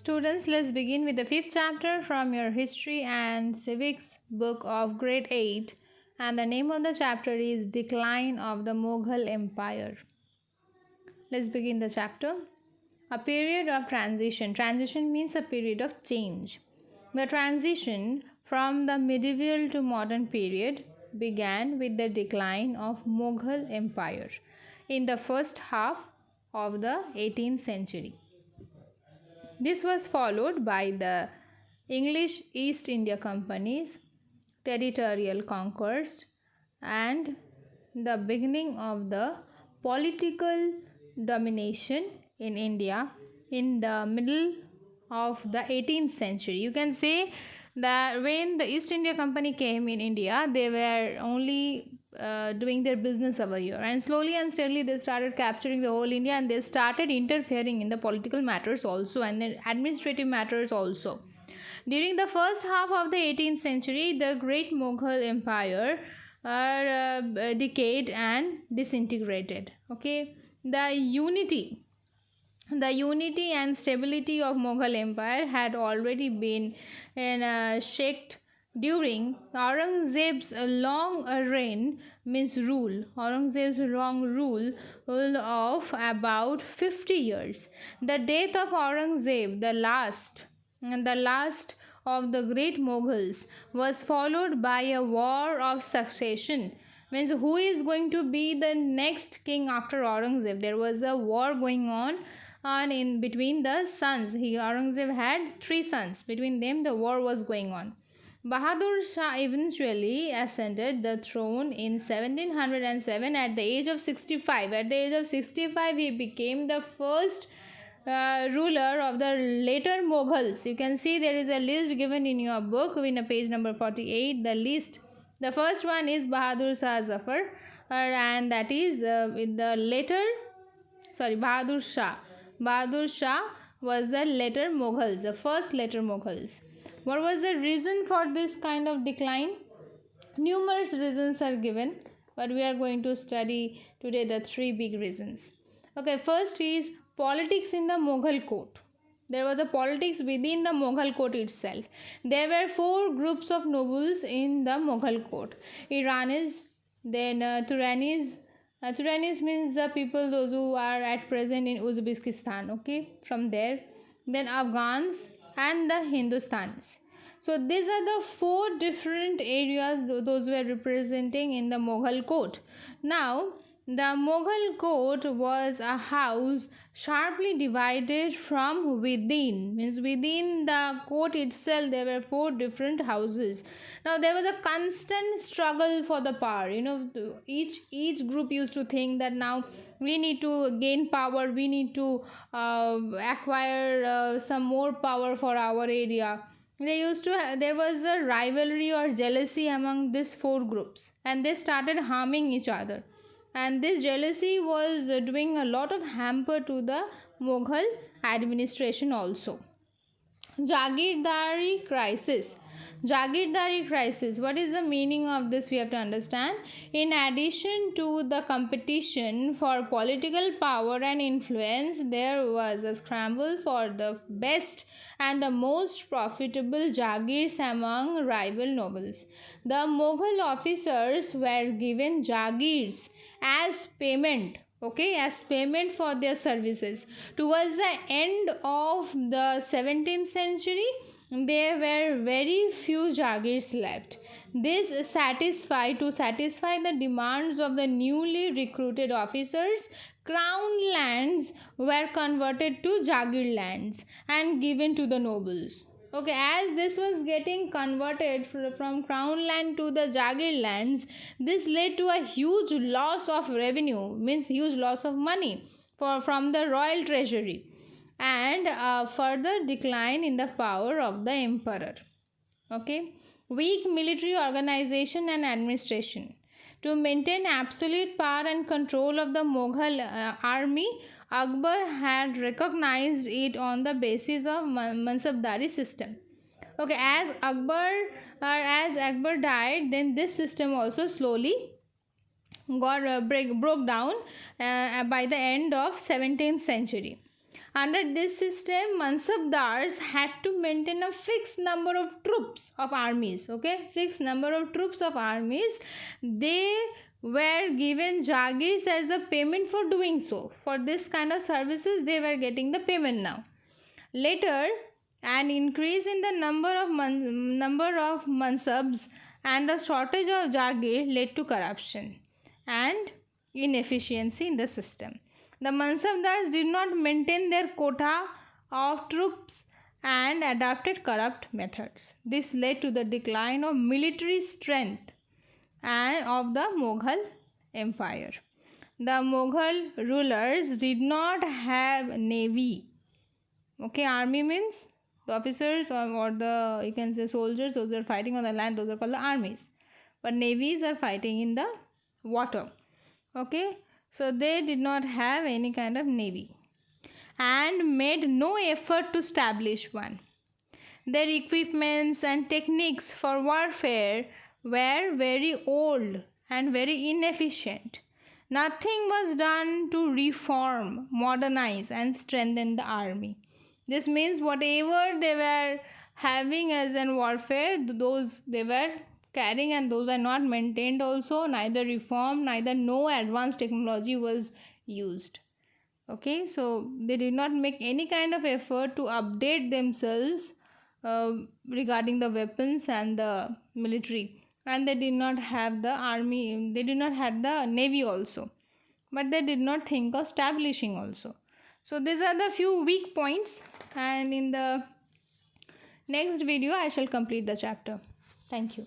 Students, let's begin with the fifth chapter from your History and Civics book of Grade 8, and the name of the chapter is Decline of the Mughal Empire. Let's begin the chapter. A period of transition. Transition means a period of change. The transition from the medieval to modern period began with the decline of Mughal Empire in the first half of the 18th century. This was followed by the English East India Company's territorial conquest and the beginning of the political domination in India in the middle of the 18th century. You can say that when the East India Company came in India, they were only doing their business over here, and slowly and steadily they started capturing the whole India, and they started interfering in the political matters also and the administrative matters also. During the first half of the 18th century, the great Mughal Empire decayed and disintegrated. Okay, the unity and stability of Mughal Empire had already been shaken during Aurangzeb's long reign, means rule. Aurangzeb's long rule of about 50 years. The death of Aurangzeb, the last of the great Mughals, was followed by a war of succession. Means who is going to be the next king after Aurangzeb? There was a war going on in between the sons. Aurangzeb had 3 sons. Between them the war was going on. Bahadur Shah eventually ascended the throne in 1707 at the age of 65. At the age of 65, he became the first ruler of the later Mughals. You can see there is a list given in your book in page number 48. The list. The first one is Bahadur Shah Zafar, and that is with the later, Bahadur Shah. Bahadur Shah was the later Mughals, the first later Mughals. What was the reason for this kind of decline? Numerous reasons are given, but we are going to study today the 3 big reasons. Okay, first is politics in the Mughal court. There was a politics within the Mughal court itself. There were 4 groups of nobles in the Mughal court. Iranis, then Turanis. Turanis means the people, those who are at present in Uzbekistan, okay, from there. Then Afghans and the Hindustans. So these are the 4 different areas those were representing in the Mughal court. Now, the Mughal court was a house sharply divided from within. Means within the court itself there were 4 different houses. Now there was a constant struggle for the power. Each group used to think that now we need to gain power, we need to acquire some more power for our area. There was a rivalry or jealousy among these 4 groups, and they started harming each other. And this jealousy was doing a lot of hamper to the Mughal administration also. Jagirdari crisis. What is the meaning of this? We have to understand. In addition to the competition for political power and influence, there was a scramble for the best and the most profitable jagirs among rival nobles. The Mughal officers were given jagirs as payment, as payment for their services. Towards the end of the 17th century, there were very few jagirs left. To satisfy the demands of the newly recruited officers, crown lands were converted to jagir lands and given to the nobles. Okay, as this was getting converted from crown land to the jagir lands, this led to a huge loss of revenue, means huge loss of money from the royal treasury, and a further decline in the power of the emperor. Okay, weak military organization and administration. To maintain absolute power and control of the Mughal army, Akbar had recognized it on the basis of Mansabdari system. Okay, as Akbar died, then this system also slowly broke down by the end of 17th century. Under this system, Mansabdars had to maintain a fixed number of troops of armies. Okay, fixed number of troops of armies. They were given jagirs as the payment for doing so. For this kind of services, they were getting the payment now. Later, an increase in the number of mansabs and a shortage of jagir led to corruption and inefficiency in the system. The mansabdars did not maintain their quota of troops and adopted corrupt methods. This led to the decline of military strength and of the Mughal Empire. The Mughal rulers did not have navy. Okay, army means the officers or the, you can say, soldiers, those are fighting on the land, those are called the armies. But navies are fighting in the water. Okay, so they did not have any kind of navy and made no effort to establish one. Their equipments and techniques for warfare were very old and very inefficient. Nothing was done to reform, modernize, and strengthen the army. This means whatever they were having as in warfare, those they were carrying and those were not maintained also. Neither reform, neither no advanced technology was used. Okay, so they did not make any kind of effort to update themselves regarding the weapons and the military, and they did not have the army, they did not have the navy also, but they did not think of establishing also. So these are the few weak points, and in the next video I shall complete the chapter. Thank you.